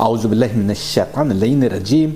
औज़ुबिल्लाहिमिनश्शैतानिर्रजीम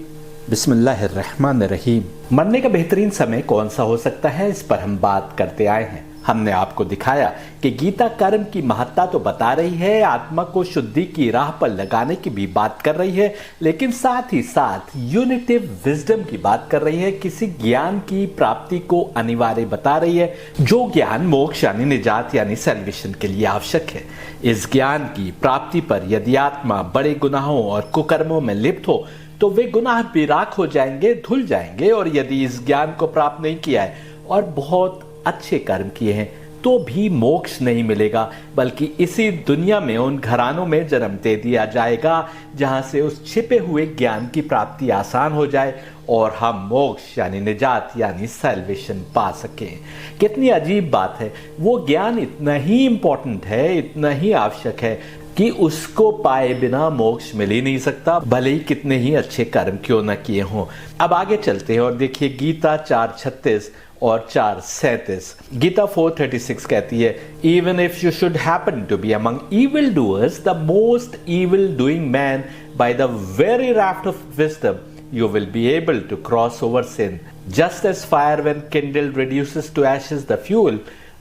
बिस्मिल्लाहिर्रहमानिर्रहीम। मरने का बेहतरीन समय कौन सा हो सकता है, इस पर हम बात करते आए हैं। हमने आपको दिखाया कि गीता कर्म की महत्ता तो बता रही है, आत्मा को शुद्धि की राह पर लगाने की भी बात कर रही है, लेकिन साथ ही साथ यूनिटिव विजडम की बात कर रही है। किसी ज्ञान की प्राप्ति को अनिवार्य बता रही है, जो ज्ञान मोक्ष यानी निजात यानी सैल्वेशन के लिए आवश्यक है। इस ज्ञान की प्राप्ति पर यदि आत्मा बड़े गुनाहों और कुकर्मों में लिप्त हो तो वे गुनाह भी राख हो जाएंगे, धुल जाएंगे। और यदि इस ज्ञान को प्राप्त नहीं किया है और बहुत अच्छे कर्म किए हैं तो भी मोक्ष नहीं मिलेगा, बल्कि इसी दुनिया में उन घरानों में जन्म दे दिया जाएगा जहां से उस छिपे हुए ज्ञान की प्राप्ति आसान हो जाए और हम मोक्ष यानी निजात यानी सैल्वेशन पा सकें। कितनी अजीब बात है, वो ज्ञान इतना ही इंपॉर्टेंट है, इतना ही आवश्यक है कि उसको पाए बिना मोक्ष मिल ही नहीं सकता, भले ही कितने ही अच्छे कर्म क्यों न किए हों। अब आगे चलते हैं और देखिए गीता 4:36 और 4:37। गीता 4:36 कहती है, even if you should happen to be among evil doers the most evil doing man by the very raft of wisdom you will be able to cross over sin. Just as fire when kindled reduces to ashes the fuel,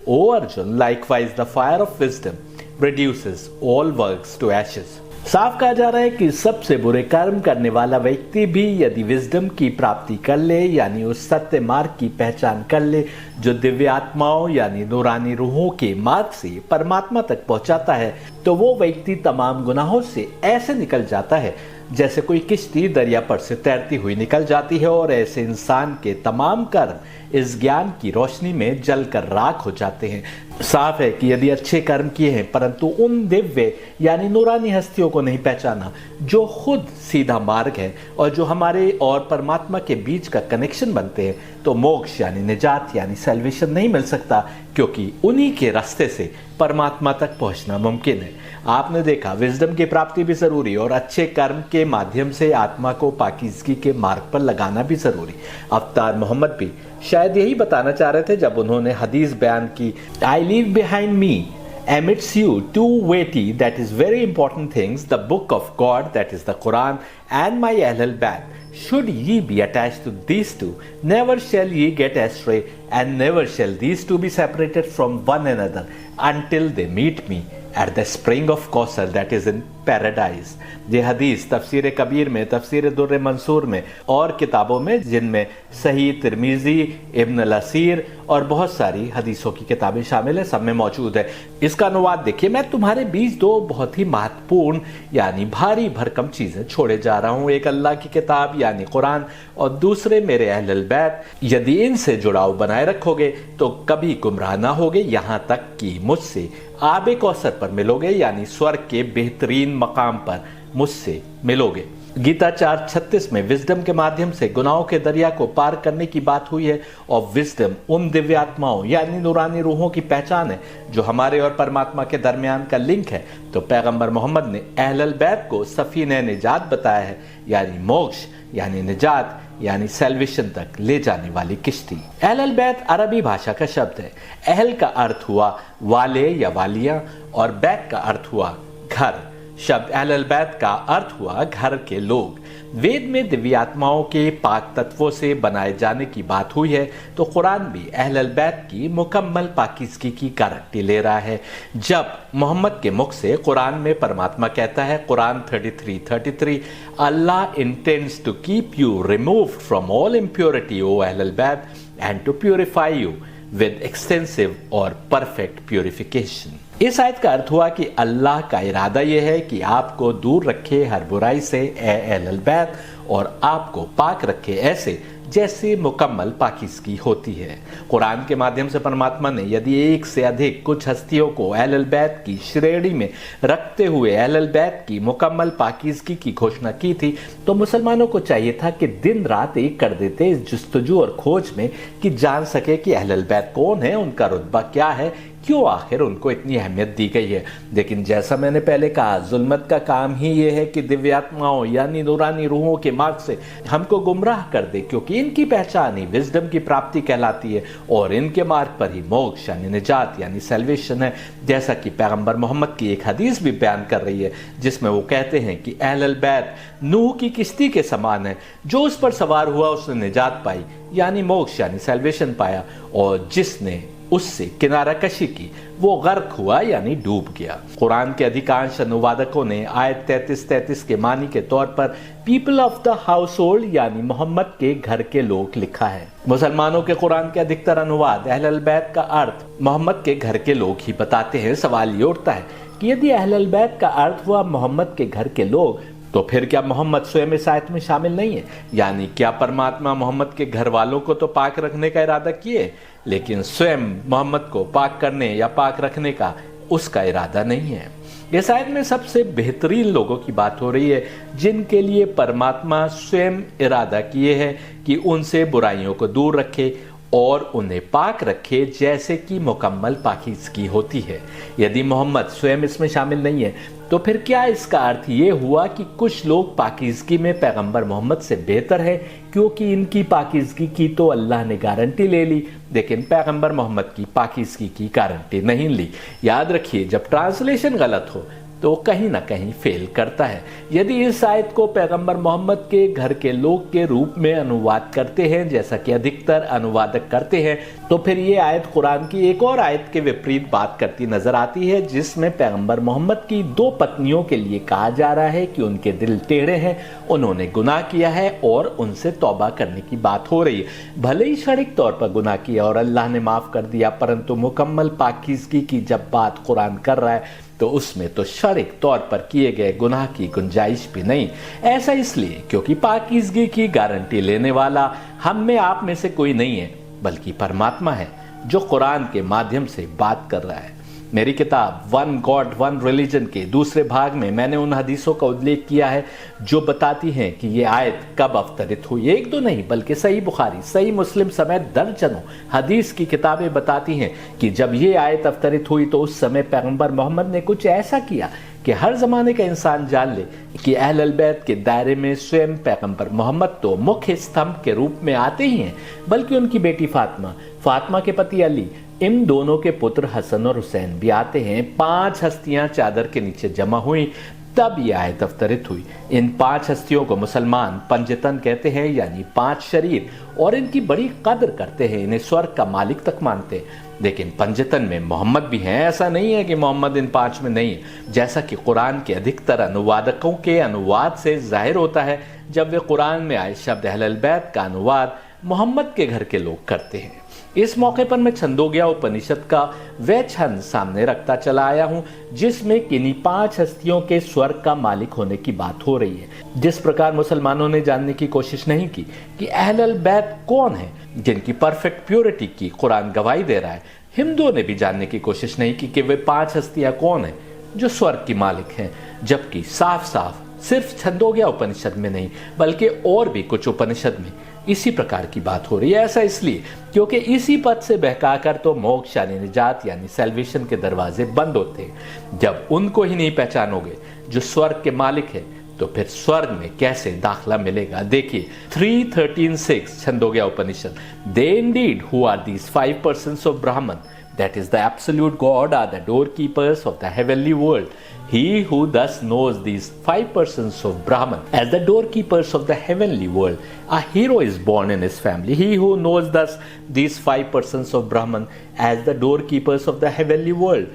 O Arjun, likewise the fire of wisdom reduces all works to ashes. साफ कहा जा रहा है कि सबसे बुरे कर्म करने वाला व्यक्ति भी यदि विजडम की प्राप्ति कर ले, यानी उस सत्य मार्ग की पहचान कर ले जो दिव्य आत्माओं यानी नूरानी रूहों के मार्ग से परमात्मा तक पहुंचाता है, तो वो व्यक्ति तमाम गुनाहों से ऐसे निकल जाता है जैसे कोई किश्ती दरिया पर से तैरती हुई निकल जाती है। और ऐसे इंसान के तमाम कर्म इस ज्ञान की रोशनी में जलकर राख हो जाते हैं। साफ है कि यदि अच्छे कर्म किए हैं परंतु उन दिव्य यानी नूरानी हस्तियों को नहीं पहचाना जो खुद सीधा मार्ग है और जो हमारे और परमात्मा के बीच का कनेक्शन बनते हैं, तो मोक्ष यानी निजात यानी सैल्वेशन नहीं मिल सकता, क्योंकि उन्हीं के रास्ते से परमात्मा तक पहुंचना मुमकिन है। आपने देखा विजडम की प्राप्ति भी जरूरी और अच्छे कर्म के माध्यम से आत्मा को पाकीज़गी के मार्ग पर लगाना भी जरूरी। अवतार मोहम्मद भी शायद यही बताना चाह रहे थे जब उन्होंने हदीस बयान की, I leave behind me amidst you two weighty, that is very important things, the book of God, that is the Quran, and my Ahlul Bayt. Should ye be attached to these two, never shall ye get astray, and never shall these two be separated from one another until they meet me at the spring of Kausar, that is in paradise. ये हदीस तफसीर कबीर में, तफसीर दुर्र मंसूर में और किताबों में, जिनमें सही तिरमिजी, इब्न लसीर और बहुत सारी हदीसों की किताबें शामिल है, सब में मौजूद है। इसका अनुवाद देखिए, मैं तुम्हारे बीच दो बहुत ही महत्वपूर्ण यानी भारी भरकम चीजें छोड़े जा रहा हूँ, एक अल्लाह की किताब यानी कुरान और दूसरे मेरे अहलुल बैत। यदि इनसे जुड़ाव बनाए रखोगे तो कभी गुमराह ना होगे, यहाँ तक कि मुझसे आबे कौसर पर मिलोगे, यानी स्वर्ग के बेहतरीन मकाम पर मुझसे मिलोगे। गीता 4:36 में विजडम के माध्यम से गुनाहों के दरिया को पार करने की बात हुई है, और विजडम उन दिव्य आत्माओं यानी नूरानी रूहों की पहचान है जो हमारे और परमात्मा के दरमियान का लिंक है। तो पैगंबर मोहम्मद ने अहलुल बैत को सफीने निजात बताया है, यानी मोक्ष यानी निजात यानी सैल्वेशन तक ले जाने वाली किश्ती। अहलुल बैत अरबी भाषा का शब्द है। अहल का अर्थ हुआ वाले या वालिया और बैत का अर्थ हुआ घर। शब्द अहलुल बैत का अर्थ हुआ घर के लोग। वेद में दिव्य आत्माओं के पाक तत्वों से बनाए जाने की बात हुई है, तो कुरान भी अहलुल बैत की मुकम्मल पाकीज़गी की गारंटी ले रहा है। जब मोहम्मद के मुख से कुरान में परमात्मा कहता है, Quran 33:33, Allah intends to keep you removed from all impurity O Ahlul Bayt and to purify you with extensive और परफेक्ट प्यूरिफिकेशन। इस आयत का अर्थ हुआ कि अल्लाह का इरादा यह है कि आपको दूर रखे हर बुराई से ए अहलुल बैत, और आपको पाक रखे ऐसे जैसे मुकम्मल पाकीज़गी होती है। कुरान के माध्यम से परमात्मा ने यदि एक से अधिक कुछ हस्तियों को अहलुल बैत की श्रेणी में रखते हुए अहलुल बैत की मुकम्मल पाकीज़गी की घोषणा की थी, तो मुसलमानों को चाहिए था कि दिन रात एक कर देते इस जुस्तजू और खोज में कि जान सके कि अहलुल बैत कौन है, उनका रुतबा क्या है, क्यों आखिर उनको इतनी अहमियत दी गई है। लेकिन जैसा मैंने पहले कहा, जुल्मत का काम ही ये है कि दिव्यात्माओं यानी नूरानी रूहों के मार्ग से हमको गुमराह कर दे, क्योंकि इनकी पहचान ही विजडम की प्राप्ति कहलाती है और इनके मार्ग पर ही मोक्ष यानी निजात यानी सैल्वेशन है। जैसा कि पैगंबर मोहम्मद की एक हदीस भी बयान कर रही है, जिसमें वो कहते हैं कि अहलुल बैत नूह की किश्ती के समान है, जो उस पर सवार हुआ उसने निजात पाई यानी मोक्ष यानी सैल्वेशन पाया, और जिसने उससे किनारा कशी की वो गर्क हुआ यानी डूब गया। कुरान के अधिकांश अनुवादकों ने आयत 33-33 के मानी के तौर पर people of the house hold यानी मोहम्मद के घर के लोग लिखा है। मुसलमानों के कुरान के अधिकतर अनुवाद अहलुल बैत का अर्थ मोहम्मद के घर के लोग ही बताते हैं। सवाल ये उठता है कि यदि अहलुल बैत का अर्थ हुआ मोहम्मद के घर के लोग, तो फिर क्या मोहम्मद स्वयं इस आयत में शामिल नहीं है? यानी क्या परमात्मा मोहम्मद के घर वालों को तो पाक रखने का इरादा किए, लेकिन स्वयं मोहम्मद को पाक करने या पाक रखने का उसका इरादा नहीं है। इस आयत में सबसे बेहतरीन लोगों की बात हो रही है, जिनके लिए परमात्मा स्वयं इरादा किए है कि उनसे बुराइयों को दूर रखे और उन्हें पाक रखे, जैसे कि मुकम्मल पाकीज़गी होती है। यदि मोहम्मद स्वयं इसमें शामिल नहीं है, तो फिर क्या इसका अर्थ ये हुआ कि कुछ लोग पाकीज़गी में पैगंबर मोहम्मद से बेहतर है, क्योंकि इनकी पाकीज़गी की तो अल्लाह ने गारंटी ले ली, लेकिन पैगंबर मोहम्मद की पाकीज़गी की गारंटी नहीं ली। याद रखिए, जब ट्रांसलेशन गलत हो तो कहीं ना कहीं फेल करता है। यदि इस आयत को पैगंबर मोहम्मद के घर के लोग के रूप में अनुवाद करते हैं, जैसा कि अधिकतर अनुवादक करते हैं, तो फिर ये आयत कुरान की एक और आयत के विपरीत बात करती नजर आती है, जिसमें पैगंबर मोहम्मद की 2 पत्नियों के लिए कहा जा रहा है कि उनके दिल टेढ़े हैं, उन्होंने गुनाह किया है और उनसे तौबा करने की बात हो रही है। भले ही क्षणिक तौर पर गुनाह किया और अल्लाह ने माफ कर दिया, परंतु मुकम्मल पाकीज़गी की जब बात कुरान कर रहा है तो उसमें तो क्षणिक तौर पर किए गए गुनाह की गुंजाइश भी नहीं। ऐसा इसलिए क्योंकि पाकीज़गी की गारंटी लेने वाला हम में आप में से कोई नहीं है, बल्कि परमात्मा है, जो कुरान के माध्यम से बात कर रहा है। मेरी किताब वन गॉड वन रिलीजन के दूसरे भाग में मैंने उन हदीसों का उल्लेख किया है जो बताती हैं कि ये आयत कब अवतरित हुई। एक दो नहीं, बल्कि सही बुखारी, सही मुस्लिम समेत दर्जनों हदीस की किताबें बताती हैं कि जब ये आयत अवतरित हुई तो उस समय पैगंबर मोहम्मद ने कुछ ऐसा किया कि हर जमाने का इंसान जान ले कि अहलुल बैत के दायरे में स्वयं पैगंबर मोहम्मद तो मुख्य स्तंभ के रूप में आते ही हैं, बल्कि उनकी बेटी फातिमा, फातिमा के पति अली, इन दोनों के पुत्र हसन और हुसैन भी आते हैं। 5 हस्तियां चादर के नीचे जमा हुई, तब यह आयत अवतरित हुई। इन 5 हस्तियों को मुसलमान पंजतन कहते हैं, यानी 5 शरीर, और इनकी बड़ी कदर करते हैं, इन्हें स्वर्ग का मालिक तक मानते हैं। लेकिन पंजतन में मोहम्मद भी हैं, ऐसा नहीं है कि मोहम्मद इन 5 में नहीं है, जैसा कि कुरान के अधिकतर अनुवादकों के अनुवाद से जाहिर होता है जब वे कुरान में आए शब्द अहलुल बैत का अनुवाद मोहम्मद के घर के लोग करते हैं। इस मौके पर मैं छंदोग्या उपनिषद का वह छंद सामने रखता चला आया हूं, जिसमें किन्हीं 5 हस्तियों के स्वर्ग का मालिक होने की बात हो रही है। जिस प्रकार मुसलमानों ने जानने की कोशिश नहीं की कि अहलुल बैत कौन है, जिनकी परफेक्ट प्योरिटी की कुरान गवाही दे रहा है, हिंदुओं ने भी जानने की कोशिश नहीं की कि वे 5 हस्तियां कौन हैं जो स्वर्ग की मालिक हैं, जबकि साफ साफ सिर्फ छंदोग्या उपनिषद में नहीं, बल्कि और भी कुछ उपनिषद में इसी प्रकार की बात हो रही है। ऐसा इसलिए क्योंकि इसी पद से बहकाकर तो मोक्ष यानी निजात यानी सैल्वेशन के दरवाजे बंद होते हैं। जब उनको ही नहीं पहचानोगे जो स्वर्ग के मालिक है, तो फिर स्वर्ग में कैसे दाखला मिलेगा। देखिए 3:13-6 Chandogya Upanishad, they indeed who are these 5 persons of Brahman, that is the absolute God, are the doorkeepers of the heavenly world. He who thus knows these 5 persons of Brahman as the doorkeepers of the heavenly world, a hero is born in his family. He who knows thus these 5 persons of Brahman as the doorkeepers of the heavenly world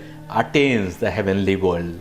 attains the heavenly world.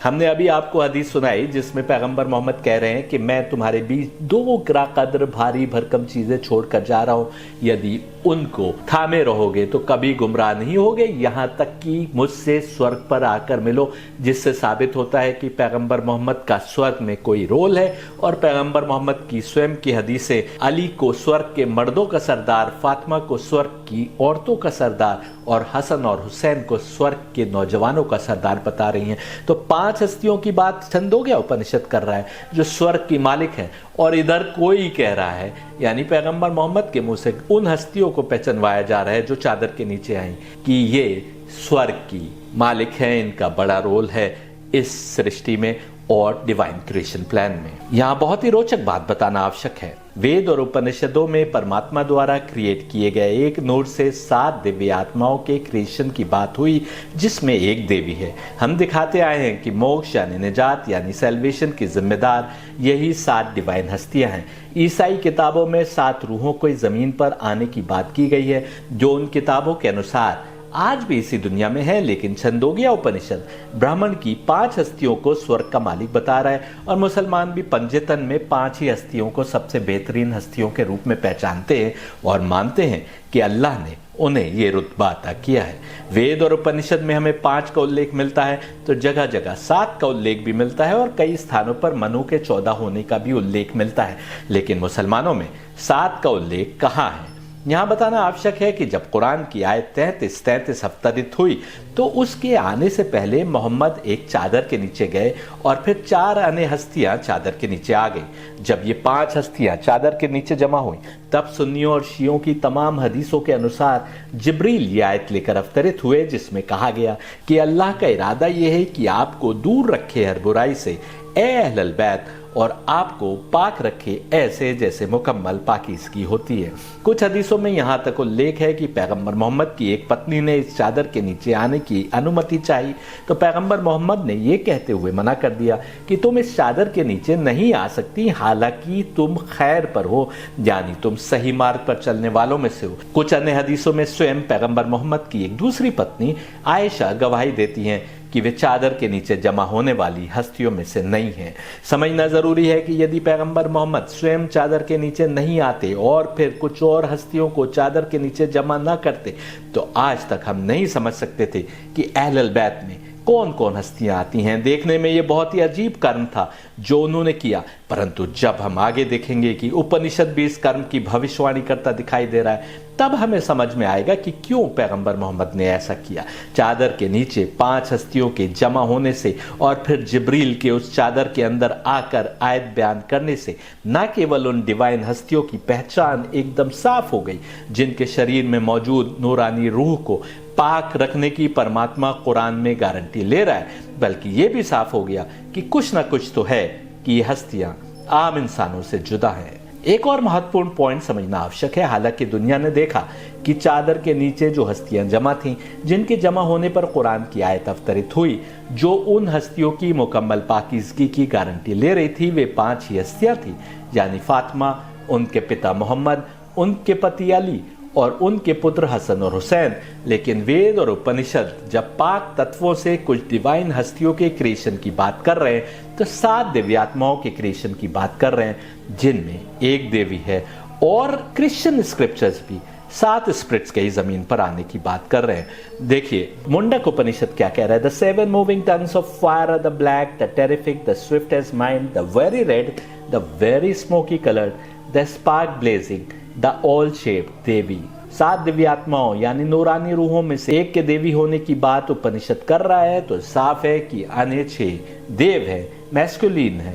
हमने अभी आपको हदीस सुनाई जिसमें पैगंबर मोहम्मद कह रहे हैं कि मैं तुम्हारे बीच 2 ग्रा कद्र भारी भरकम चीजें छोड़कर जा रहा हूं, यदि उनको थामे रहोगे तो कभी गुमराह नहीं होगे, यहां तक कि मुझसे स्वर्ग पर आकर मिलो। जिससे साबित होता है कि पैगंबर मोहम्मद का स्वर्ग में कोई रोल है, और पैगंबर मोहम्मद की स्वयं की हदीसें अली को स्वर्ग के मर्दों का सरदार, फातिमा को स्वर्ग की औरतों का सरदार और हसन और हुसैन को स्वर्ग के नौजवानों का सरदार बता रही हैं। तो 5 हस्तियों की बात छंदोग्या उपनिषद कर रहा है जो स्वर्ग की मालिक है, और इधर कोई कह रहा है, यानी पैगंबर मोहम्मद के मुंह से उन हस्तियों को पहचानवाया जा रहा है जो चादर के नीचे आई, कि ये स्वर्ग की मालिक हैं, इनका बड़ा रोल है इस सृष्टि में और डिवाइन क्रिएशन प्लान में। यहाँ बहुत ही रोचक बात बताना आवश्यक है। वेद और उपनिषदों में परमात्मा द्वारा क्रिएट किए गए एक नूर से 7 दिव्य आत्माओं के क्रिएशन की बात हुई, जिसमें एक देवी है। हम दिखाते आए हैं कि मोक्ष यानी निजात यानी सैल्वेशन की जिम्मेदार यही 7 डिवाइन हस्तियां हैं। ईसाई किताबों में 7 रूहों को जमीन पर आने की बात की गई है, जो उन किताबों के अनुसार आज भी इसी दुनिया में है। लेकिन छंदोगिया उपनिषद ब्राह्मण की 5 हस्तियों को स्वर्ग का मालिक बता रहा है, और मुसलमान भी पंचतन में 5 ही हस्तियों को सबसे बेहतरीन हस्तियों के रूप में पहचानते हैं और मानते हैं कि अल्लाह ने उन्हें ये रुतबा अता किया है। वेद और उपनिषद में हमें 5 का उल्लेख मिलता है, तो जगह जगह 7 का उल्लेख भी मिलता है, और कई स्थानों पर मनु के 14 होने का भी उल्लेख मिलता है। लेकिन मुसलमानों में 7 का उल्लेख कहाँ है? यहाँ बताना आवश्यक है कि जब कुरान की आयत 33 अवतरित हुई, तो उसके आने से पहले मोहम्मद एक चादर के नीचे गए और फिर 4 अन्य हस्तियां चादर के नीचे आ गई। जब ये 5 हस्तियां चादर के नीचे जमा हुई, तब सुन्नियों और शियों की तमाम हदीसों के अनुसार जिब्रील ये आयत लेकर अवतरित हुए, जिसमें कहा गया कि अल्लाह का इरादा यह है कि आपको दूर रखे हर बुराई से, ए अहलल बैत, और आपको पाक रखे ऐसे जैसे मुकम्मल पाकीज़गी होती है। कुछ हदीसों में यहाँ तक उल्लेख है कि पैगंबर मोहम्मद की एक पत्नी ने इस चादर के नीचे आने की अनुमति चाही, तो पैगंबर मोहम्मद ने ये कहते हुए मना कर दिया कि तुम इस चादर के नीचे नहीं आ सकती, हालांकि तुम खैर पर हो, यानी तुम सही मार्ग पर चलने वालों में से हो। कुछ अन्य हदीसों में स्वयं पैगंबर मोहम्मद की एक दूसरी पत्नी आयशा गवाही देती हैं कि वे चादर के नीचे जमा होने वाली हस्तियों में से नहीं हैं। समझना जरूरी है कि यदि पैगंबर मोहम्मद स्वयं चादर के नीचे नहीं आते और फिर कुछ और हस्तियों को चादर के नीचे जमा न करते, तो आज तक हम नहीं समझ सकते थे कि अहलुल बैत में कौन कौन हस्तियां आती हैं। देखने में यह बहुत ही अजीब कर्म था जो उन्होंने किया, परंतु जब हम आगे देखेंगे कि उपनिषद भी इस कर्म की भविष्यवाणी करता दिखाई दे रहा है, तब हमें समझ में आएगा कि क्यों पैगंबर मोहम्मद ने ऐसा किया। चादर के नीचे 5 हस्तियों के जमा होने से और फिर जिब्रील के उस चादर के अंदर आकर आयत बयान करने से न केवल उन डिवाइन हस्तियों की पहचान एकदम साफ हो गई, जिनके शरीर में मौजूद नूरानी रूह को पाक रखने की परमात्मा कुरान में गारंटी ले रहा है, बल्कि यह भी साफ हो गया कि कुछ ना कुछ तो है कि ये हस्तियां आम इंसानों से जुदा हैं। एक और महत्वपूर्ण पॉइंट समझना आवश्यक है। हालांकि दुनिया ने देखा कि चादर के नीचे जो हस्तियां जमा थीं, जिनके जमा होने पर कुरान की आयत अवतरित हुई, जो उन हस्तियों की मुकम्मल पाकीज़गी की गारंटी ले रही थी, वे 5 ही हस्तियां थी, यानी फातिमा, उनके पिता मोहम्मद, उनके पति अली और उनके पुत्र हसन और हुसैन। लेकिन वेद और उपनिषद जब पाक तत्वों से कुछ डिवाइन हस्तियों के क्रिएशन की बात कर रहे हैं, तो 7 दिव्यात्माओं के क्रिएशन की बात कर रहे हैं, जिनमें एक देवी है। और क्रिश्चियन स्क्रिप्चर्स भी 7 स्पिरिट्स के ही जमीन पर आने की बात कर रहे हैं। देखिए मुंडक उपनिषद क्या कह रहा है। The 7 moving tongues of fire, the black, the terrific, the swift as mind, the very red, the very smoky coloured, the spark blazing, the all shape Devi. 7 दिव्य आत्माओं यानी नूरानी रूहों में से एक के देवी होने की बात उपनिषद कर रहा है, तो साफ है कि अन्य 6 देव है, मैस्कुलिन है।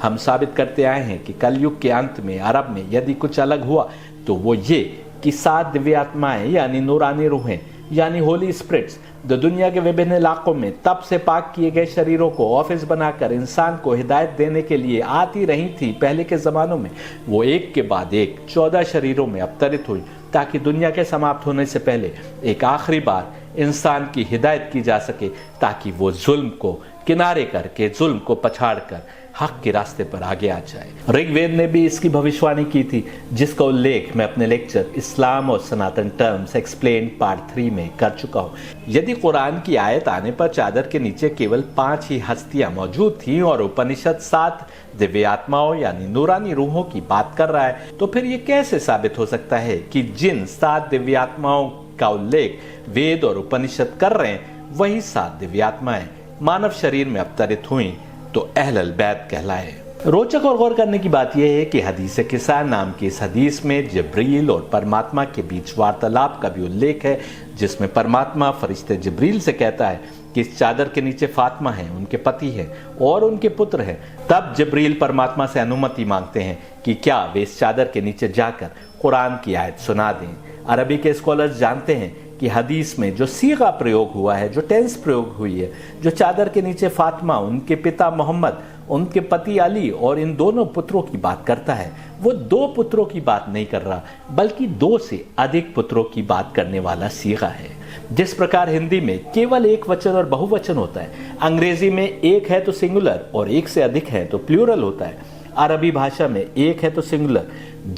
हम साबित करते आए हैं कि कलयुग के अंत में अरब में यदि कुछ अलग हुआ, तो वो ये कि 7 दिव्य आत्माएं यानी नूरानी रूहें यानी होली स्पिरिट्स जो दुनिया के विभिन्न इलाकों में तब से पाक किए गए शरीरों को ऑफिस बनाकर इंसान को हिदायत देने के लिए आती रही थी पहले के ज़मानों में, वो एक के बाद एक 14 शरीरों में अवतरित हुई, ताकि दुनिया के समाप्त होने से पहले एक आखिरी बार इंसान की हिदायत की जा सके, ताकि वो जुल्म को किनारे करके, जुल्म को पछाड़कर हक के रास्ते पर आगे आ जाए। ऋग्वेद ने भी इसकी भविष्यवाणी की थी, जिसका उल्लेख मैं अपने लेक्चर इस्लाम और सनातन टर्म्स एक्सप्लेन पार्ट 3 में कर चुका हूँ। यदि कुरान की आयत आने पर चादर के नीचे केवल 5 ही हस्तियां मौजूद थीं और उपनिषद 7 दिव्य आत्माओं यानी नूरानी रूहों की बात कर रहा है, तो फिर ये कैसे साबित हो सकता है कि जिन 7 दिव्य आत्माओं का उल्लेख वेद और उपनिषद कर रहे हैं, वही 7 दिव्य आत्माएं मानव शरीर में अवतरित हुई तो अहलुल बैत कहलाए। रोचक और गौर करने की बात यह है कि हदीस किसा नाम की इस हदीस में जिब्रील और परमात्मा के बीच वार्तालाप का भी उल्लेख है, जिसमें परमात्मा फरिश्ते जिब्रील से कहता है कि इस चादर के नीचे फातिमा है, उनके पति है और उनके पुत्र है। तब जिब्रील परमात्मा से अनुमति मांगते हैं कि क्या वे इस चादर के नीचे जाकर कुरान की आयत सुना दें। अरबी के स्कॉलर्स जानते हैं कि हदीस में जो सीगा प्रयोग हुआ है, जो टेंस प्रयोग हुई है, जो चादर के नीचे फातिमा, उनके पिता मोहम्मद, उनके पति अली और इन दोनों पुत्रों की बात करता है, वो 2 पुत्रों की बात नहीं कर रहा, बल्कि 2 से अधिक पुत्रों की बात करने वाला सीगा है। जिस प्रकार हिंदी में केवल एक वचन और बहुवचन होता है, अंग्रेजी में एक है तो सिंगुलर और एक से अधिक है तो प्लूरल होता है, अरबी भाषा में एक है तो सिंगुलर,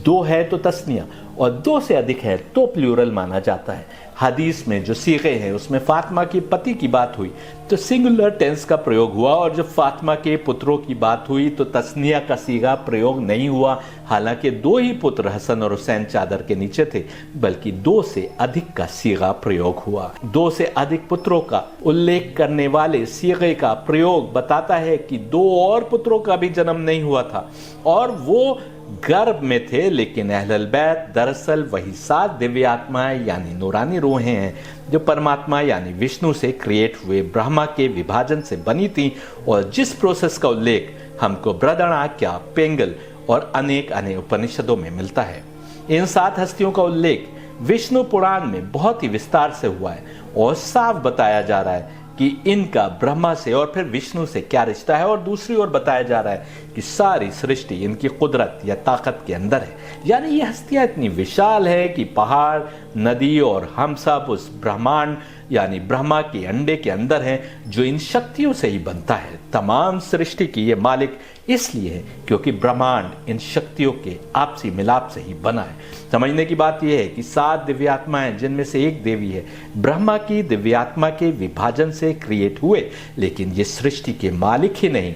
2 है तो तस्निया और 2 से अधिक है तो प्लूरल माना जाता है। हदीस में जो सीगे हैं उसमें फातिमा के पति की बात हुई तो सिंगुलर टेंस का प्रयोग हुआ, और जब फातिमा के पुत्रों की बात हुई तो तस्निया का सीगा प्रयोग नहीं हुआ। हालांकि 2 ही पुत्र हसन और हुसैन चादर के नीचे थे, बल्कि 2 से अधिक का सीगा प्रयोग हुआ। 2 से अधिक पुत्रों का उल्लेख करने वाले सीगे का प्रयोग बताता है कि 2 और पुत्रों का भी जन्म नहीं हुआ था और वो गर्भ में थे, लेकिन अहलुल बैत दरअसल वही 7 दिव्य आत्माएं यानी नूरानी रूहें हैं जो परमात्मा यानी विष्णु से क्रिएट हुए ब्रह्मा के विभाजन से बनी थी, और जिस प्रोसेस का उल्लेख हमको बृहदारण्यक, पिंगल और अनेक उपनिषदों में मिलता है। इन 7 हस्तियों का उल्लेख विष्णु पुराण में बहुत ही विस्तार से हुआ है और साफ बताया जा रहा है कि इनका ब्रह्मा से और फिर विष्णु से क्या रिश्ता है, और दूसरी ओर बताया जा रहा है कि सारी सृष्टि इनकी कुदरत या ताकत के अंदर है। यानी ये हस्तियां इतनी विशाल है कि पहाड़, नदी और हम सब उस ब्रह्मांड यानी ब्रह्मा के अंडे के अंदर हैं, जो इन शक्तियों से ही बनता है। तमाम सृष्टि की ये मालिक इसलिए है क्योंकि ब्रह्मांड इन शक्तियों के आपसी मिलाप से ही बना है। समझने की बात यह है कि 7 दिव्यात्माएं, जिनमें से एक देवी है, ब्रह्मा की दिव्यात्मा के विभाजन से क्रिएट हुए, लेकिन ये सृष्टि के मालिक ही नहीं,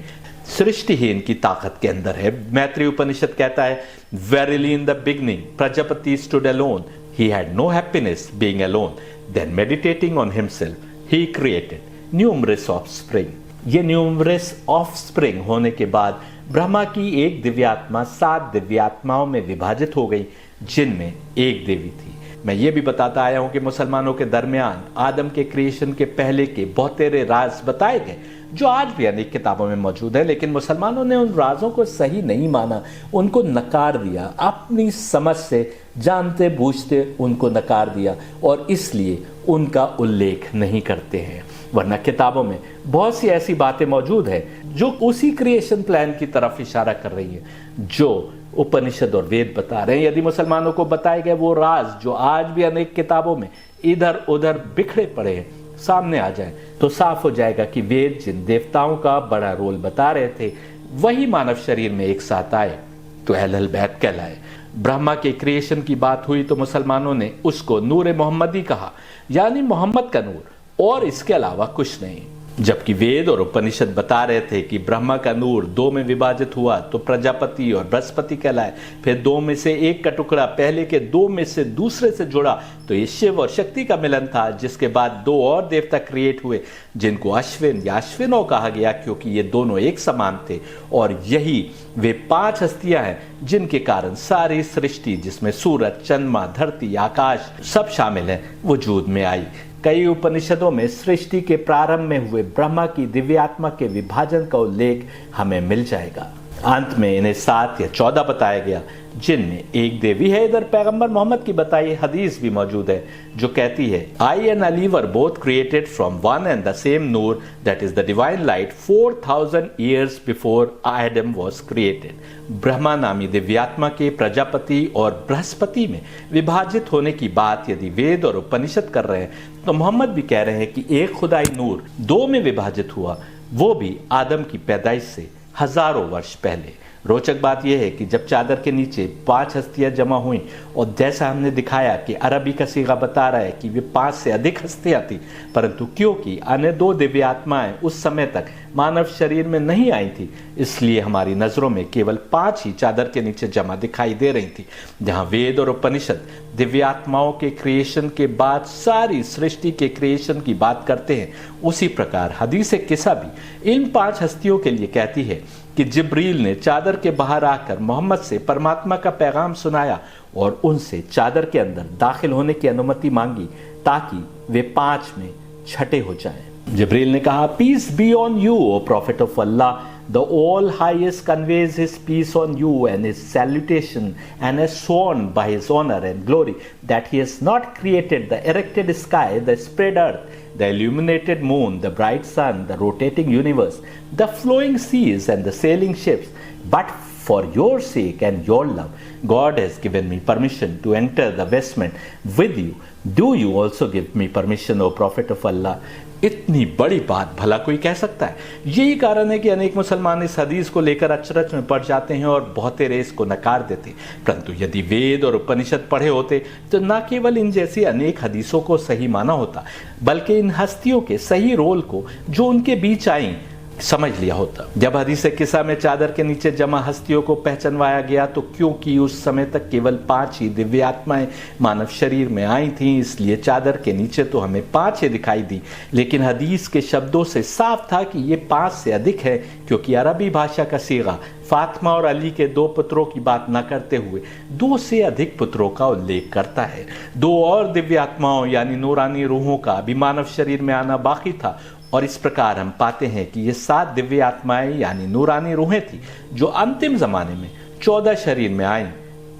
सृष्टि ही इनकी ताकत के अंदर है। मैत्रेय उपनिषद कहता है, verily in the beginning Prajapati stood alone, he had no happiness being alone, then meditating on himself he created numerous offspring। ये न्यूमरस ऑफस्प्रिंग होने के बाद ब्रह्मा की एक दिव्यात्मा 7 दिव्यात्माओं में विभाजित हो गई, जिनमें एक देवी थी। मैं ये भी बताता आया हूं कि मुसलमानों के दरमियान आदम के क्रिएशन के पहले के बहुतेरे राज बताए गए, जो आज भी अनेक किताबों में मौजूद है, लेकिन मुसलमानों ने उन राजों को सही नहीं माना, उनको नकार दिया, अपनी समझ से जानते बूझते उनको नकार दिया और इसलिए उनका उल्लेख नहीं करते हैं। वरना किताबों में बहुत सी ऐसी बातें मौजूद है जो उसी क्रिएशन प्लान की तरफ इशारा कर रही है जो उपनिषद और वेद बता रहे हैं। यदि मुसलमानों को बताए गए वो राज जो आज भी अनेक किताबों में इधर उधर बिखरे पड़े हैं सामने आ जाए, तो साफ हो जाएगा कि वेद जिन देवताओं का बड़ा रोल बता रहे थे वही मानव शरीर में एक साथ आए तो अहलुल बैत कहलाए। ब्रह्मा के क्रिएशन की बात हुई तो मुसलमानों ने उसको नूर मोहम्मदी कहा, यानी मोहम्मद का नूर, और इसके अलावा कुछ नहीं। जबकि वेद और उपनिषद बता रहे थे कि ब्रह्मा का नूर 2 में विभाजित हुआ तो प्रजापति और बृहस्पति कहलाए, फिर 2 में से एक का टुकड़ा पहले के 2 में से दूसरे से जुड़ा तो ये शिव और शक्ति का मिलन था, जिसके बाद 2 और देवता क्रिएट हुए जिनको अश्विन या अश्विनों कहा गया क्योंकि ये दोनों एक समान थे, और यही वे 5 हस्तियां हैं जिनके कारण सारी सृष्टि, जिसमें सूरज, चंद्रमा, धरती, आकाश सब शामिल है, वजूद में आई। कई उपनिषदों में सृष्टि के प्रारंभ में हुए ब्रह्मा की दिव्यात्मा के विभाजन का उल्लेख हमें मिल जाएगा। अंत में इन्हें 7 या 14 बताया गया, जिनमें एक देवी है। इधर पैगंबर मोहम्मद की बताई हदीस भी मौजूद है जो कहती है, I and Ali were both created from one and the same noor that is the divine light 4000 years before Adam was created. Brahma नामी दिव्यात्मा के प्रजापति और बृहस्पति में विभाजित होने की बात यदि वेद और उपनिषद कर रहे हैं तो मोहम्मद भी कह रहे हैं कि एक खुदाई नूर 2 में विभाजित हुआ, वो भी आदम की पैदाइश से हजारों वर्ष पहले। रोचक बात यह है कि जब चादर के नीचे 5 हस्तियां जमा हुई और जैसा हमने दिखाया कि अरबी का सीगा बता रहा है कि वे 5 से अधिक हस्तियां थी, परंतु क्योंकि अन्य 2 दिव्य आत्माएं उस समय तक मानव शरीर में नहीं आई थी, इसलिए हमारी नजरों में केवल 5 ही चादर के नीचे जमा दिखाई दे रही थी। जहां वेद और उपनिषद दिव्यात्माओं के क्रिएशन के बाद सारी सृष्टि के क्रिएशन की बात करते हैं, उसी प्रकार हदीस किस्सा भी इन 5 हस्तियों के लिए कहती है कि जिब्रील ने चादर के बाहर आकर मोहम्मद से परमात्मा का पैगाम सुनाया और उनसे चादर के अंदर दाखिल होने की अनुमति मांगी ताकि वे 5 में छठे हो जाएं। जिब्रील ने कहा, peace be on you O prophet of Allah, The All Highest conveys his peace on you and his salutation, and has sworn by his honor and glory that he has not created the erected sky, the spread earth, the illuminated moon, the bright sun, the rotating universe, the flowing seas, and the sailing ships, but for your sake and your love, God has given me permission to enter the vestment with you. Do you also give me permission, O Prophet of Allah? इतनी बड़ी बात भला कोई कह सकता है? यही कारण है कि अनेक मुसलमान इस हदीस को लेकर अचरज में पड़ जाते हैं और बहुतेरे इसको नकार देते। परंतु यदि वेद और उपनिषद पढ़े होते तो न केवल इन जैसी अनेक हदीसों को सही माना होता, बल्कि इन हस्तियों के सही रोल को जो उनके बीच आई समझ लिया होता। जब हदीस किस्सा में चादर के नीचे जमा हस्तियों को पहचानवाया गया तो क्योंकि उस समय तक केवल 5 ही दिव्य आत्माएं मानव शरीर में आई थीं, इसलिए चादर के नीचे तो हमें 5 ही दिखाई दी। लेकिन हदीस के शब्दों से साफ था कि ये 5 से अधिक है, क्योंकि अरबी भाषा का सीगा फातिमा और अली के 2 पुत्रों की बात न करते हुए 2 से अधिक पुत्रों का उल्लेख करता है। 2 और दिव्य आत्माओं यानी नूरानी रूहों का भी मानव शरीर में आना बाकी था, और इस प्रकार हम पाते हैं कि ये 7 दिव्य आत्माएं यानी नूरानी रूहें थी जो अंतिम जमाने में 14 शरीर में आईं,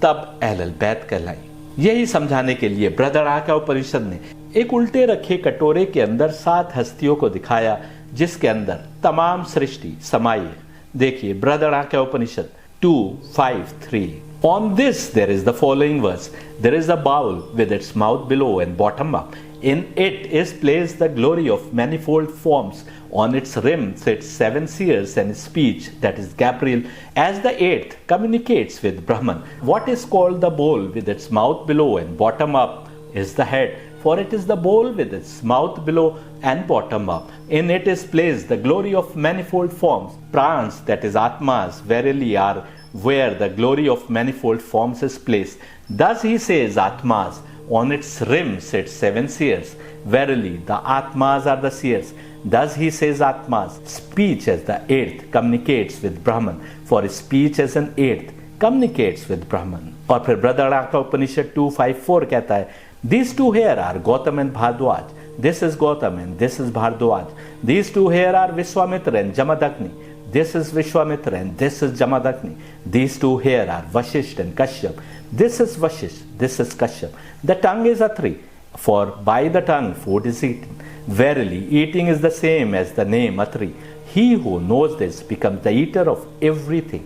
तब अहलुल बैत कहलाई। यही समझाने के लिए बृहदारण्यक उपनिषद ने एक उल्टे रखे कटोरे के अंदर 7 हस्तियों को दिखाया, जिसके अंदर तमाम सृष्टि समाई है। देखिए Brihadaranyaka Upanishad 2:5-3। On this there is the following verse. There is a bowl with its mouth below and bottom up. In it is placed the glory of manifold forms. On its rim sits 7 seers, and speech, that is Gabriel, as the 8th, communicates with Brahman. What is called the bowl with its mouth below and bottom up is the head, for it is the bowl with its mouth below and bottom up. In it is placed the glory of manifold forms. Prans, that is Atmas, verily are where the glory of manifold forms is placed. Thus he says Atmas. On its rim sits 7 seers. Verily, the Atmas are the seers. Thus he says Atmas. Speech as the 8th communicates with Brahman, for speech as an 8th communicates with Brahman. और फिर बृहदारण्यक उपनिषद 2:5-4 कहता है, These 2 here are Gautam and Bhardwaj. This is Gautam and this is Bhardwaj. These 2 here are Vishwamitra and Jamadagni. This is Vishwamitra and this is Jamadagni. These 2 here are Vashisht and Kashyap. This is Vashisht, this is Kashyap. The tongue is Atri, for by the tongue food is eaten. Verily, eating is the same as the name Atri. He who knows this becomes the eater of everything.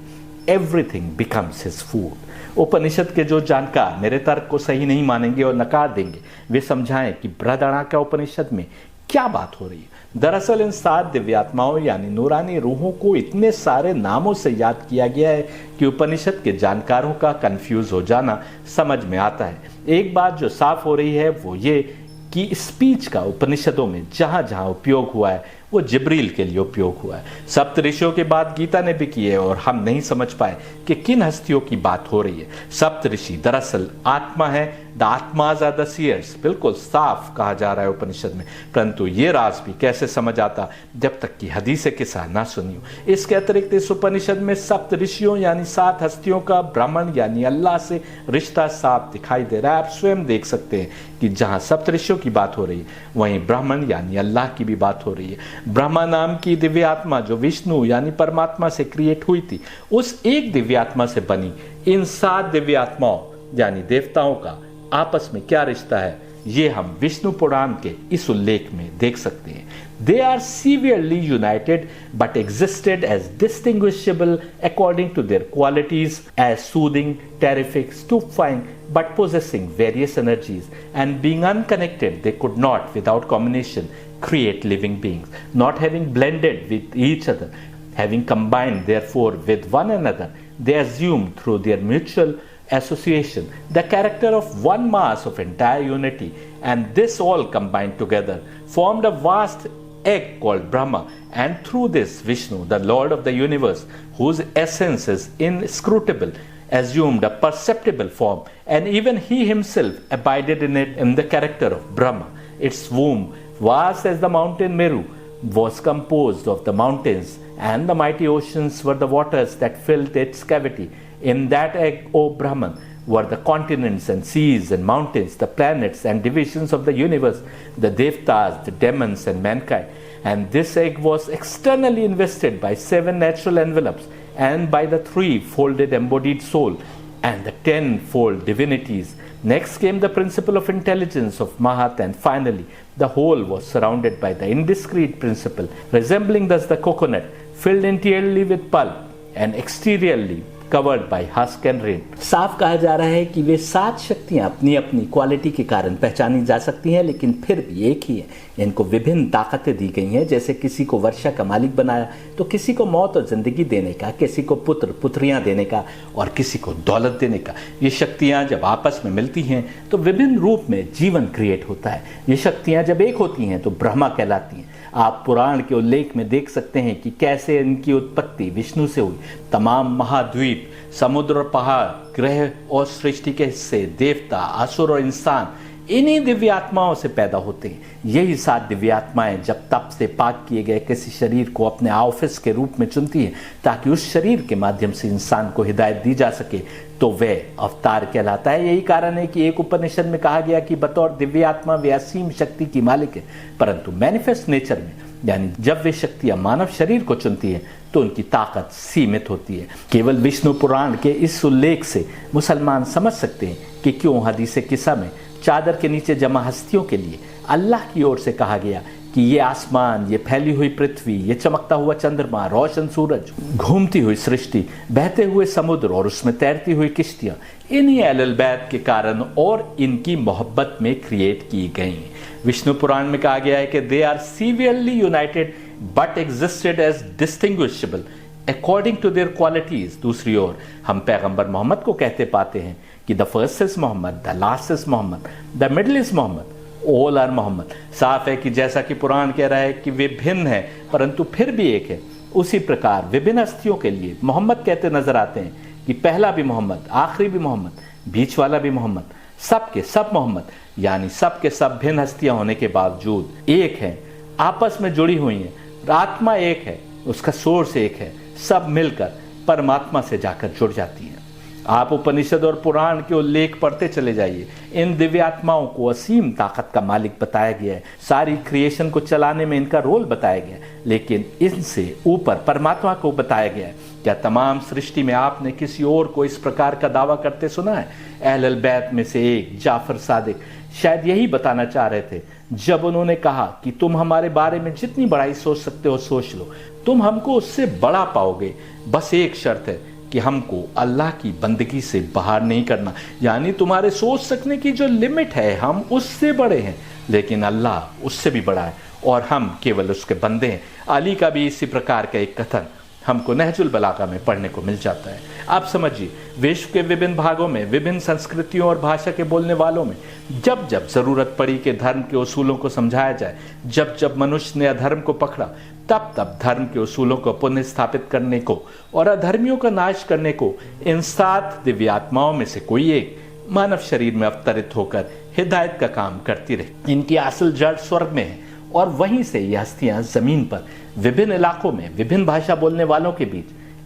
Everything becomes his food. उपनिषद के जो जानकार मेरे तर्क को सही नहीं मानेंगे और नकार देंगे, वे समझाएं कि बृहदारण्यक उपनिषद में क्या बात हो रही है। दरअसल इन 7 दिव्यात्माओं यानी नूरानी रूहों को इतने सारे नामों से याद किया गया है कि उपनिषद के जानकारों का कंफ्यूज हो जाना समझ में आता है। एक बात जो साफ हो रही है वो ये कि स्पीच का उपनिषदों में जहां जहां उपयोग हुआ है वो जिब्रील के लिए उपयोग हुआ है। सप्त ऋषियों के बाद गीता ने भी की है और हम नहीं समझ पाए कि किन हस्तियों की बात हो रही है। सप्त ऋषि दरअसल आत्मा है, द आत्माज आर द सीयर्स, बिल्कुल साफ कहा जा रहा है उपनिषद में। परंतु ये राज भी कैसे समझ आता जब तक कि हदीस किस्सा ना सुनी हो। इसके अतिरिक्त इस उपनिषद में सप्त ऋषियों यानी 7 हस्तियों का ब्राह्मण यानी अल्लाह से रिश्ता साफ दिखाई दे रहा है। आप स्वयं देख सकते हैं कि जहां सप्त ऋषियों की बात हो रही है वहीं ब्राह्मण यानी अल्लाह की भी बात हो रही है। ब्रह्मा नाम की दिव्य आत्मा जो विष्णु यानी परमात्मा से क्रिएट हुई थी, उस एक दिव्य आत्मा से बनी इन 7 दिव्य आत्माओं यानी देवताओं का आपस में क्या रिश्ता है, ये हम विष्णु पुराण के इस उल्लेख में देख सकते हैं। They are severely united but existed as distinguishable according to their qualities as soothing, terrific, stupefying, but possessing various energies, and being unconnected they could not without combination create living beings, not having blended with each other, having combined therefore with one another, they assumed through their mutual association the character of one mass of entire unity, and this all combined together formed a vast egg called Brahma, and through this Vishnu, the Lord of the universe, whose essence is inscrutable, assumed a perceptible form, and even he himself abided in it in the character of Brahma. Its womb, vast as the mountain Meru, was composed of the mountains, and the mighty oceans were the waters that filled its cavity. In that egg, O Brahman, were the continents and seas and mountains, the planets and divisions of the universe, the devtas, the demons and mankind. and this egg was externally invested by 7 natural envelopes and by the 3-folded embodied soul and the 10-fold divinities. Next came the principle of intelligence of Mahat, and finally the whole was surrounded by the indiscrete principle, resembling thus the coconut, filled interiorly with pulp and exteriorly covered by husk and rind. साफ कहा जा रहा है कि वे 7 शक्तियां अपनी अपनी quality के कारण पहचानी जा सकती हैं, लेकिन फिर भी एक ही है। इनको विभिन्न ताकतें दी गई हैं, जैसे किसी को वर्षा का मालिक बनाया तो किसी को मौत और जिंदगी देने का, किसी को पुत्र पुत्रियां देने का और किसी को दौलत देने का। ये शक्तियां जब आपस में मिलती हैं तो विभिन्न रूप में जीवन क्रिएट होता है। ये शक्तियां जब एक होती हैं तो ब्रह्मा कहलाती हैं। आप पुराण के उल्लेख में देख सकते हैं कि कैसे इनकी उत्पत्ति विष्णु से हुई। तमाम महाद्वीप, समुद्र और पहाड़, ग्रह और सृष्टि के हिस्से, देवता, असुर और इंसान इन्हीं दिव्य आत्माओं से पैदा होते हैं। यही 7 दिव्य आत्माएं जब तप से पाक किए गए किसी शरीर को अपने ऑफिस के रूप में चुनती हैं ताकि उस शरीर के माध्यम से इंसान को हिदायत दी जा सके, तो वह अवतार कहलाता है। यही कारण है कि एक उपनिषद में कहा गया कि बतौर दिव्य आत्मा वे असीम शक्ति की मालिक है, परंतु मैनिफेस्ट नेचर में यानी जब वे शक्तियां मानव शरीर को चुनती है तो उनकी ताकत सीमित होती है। केवल विष्णु पुराण के इस उल्लेख से मुसलमान समझ सकते हैं कि क्यों हदीसे किस्सा में चादर के नीचे जमा हस्तियों के लिए अल्लाह की ओर से कहा गया कि ये आसमान, ये फैली हुई पृथ्वी, ये चमकता हुआ चंद्रमा, रोशन सूरज, घूमती हुई सृष्टि, बहते हुए समुद्र और उसमें तैरती हुई किश्तियां इन्हीं अहल बैत के कारण और इनकी मोहब्बत में क्रिएट की गई। विष्णु पुराण में कहा गया है कि they are severely united but existed as distinguishable according to their qualities. दूसरी ओर हम पैगंबर मोहम्मद को कहते पाते हैं कि the first is Muhammad, the last is Muhammad, the middle is Muhammad, all are Muhammad. साफ है कि जैसा कि पुराण कह रहा है कि वे भिन्न है परंतु फिर भी एक है, उसी प्रकार विभिन्न हस्तियों के लिए मोहम्मद कहते नजर आते हैं कि पहला भी मोहम्मद, आखिरी भी मोहम्मद, बीच वाला भी मोहम्मद, सबके सब मोहम्मद, यानी सबके सब भिन्न हस्तियां होने के बावजूद एक है, आपस में जुड़ी हुई हैं। आत्मा एक है, उसका सोर्स एक है, सब मिलकर परमात्मा से जाकर जुड़ जाती हैं। आप उपनिषद और पुराण के उल्लेख पढ़ते चले जाइए। इन दिव्य आत्माओं को असीम ताकत का मालिक बताया गया है, सारी क्रिएशन को चलाने में इनका रोल बताया गया है, लेकिन इनसे ऊपर परमात्मा को बताया गया है। क्या तमाम सृष्टि में आपने किसी और को इस प्रकार का दावा करते सुना है? अहल बैत में से एक जाफर सादिक शायद यही बताना चाह रहे थे जब उन्होंने कहा कि तुम हमारे बारे में जितनी बड़ाई सोच सकते हो सोच लो, तुम हमको उससे बड़ा पाओगे। बस एक शर्त है कि हमको अल्लाह की बंदगी से बाहर नहीं करना, यानी तुम्हारे सोच सकने की जो लिमिट है हम उससे बड़े हैं, लेकिन अल्लाह उससे भी बड़ा है और हम केवल उसके बंदे हैं। अली का भी इसी प्रकार का एक कथन हमको नहजुल बलागा में पढ़ने को मिल जाता है। आप समझिए, विश्व के विभिन्न भागों में विभिन्न संस्कृतियों और भाषा के बोलने वालों में जब जब जरूरत पड़ी कि धर्म के उसूलों को समझाया जाए, जब जब मनुष्य ने अधर्म को पकड़ा, तब तब धर्म के उसूलों को पुनः स्थापित करने को और अधर्मियों का नाश करने को इन 7 दिव्य आत्माओं में से कोई एक मानव शरीर में अवतरित होकर हिदायत का काम करती रही। इनकी असल जड़ स्वर्ग में है और वहीं से ये हस्तियां जमीन पर विभिन्न इलाकों में विभिन्न भाषा बोलने वालों के बीच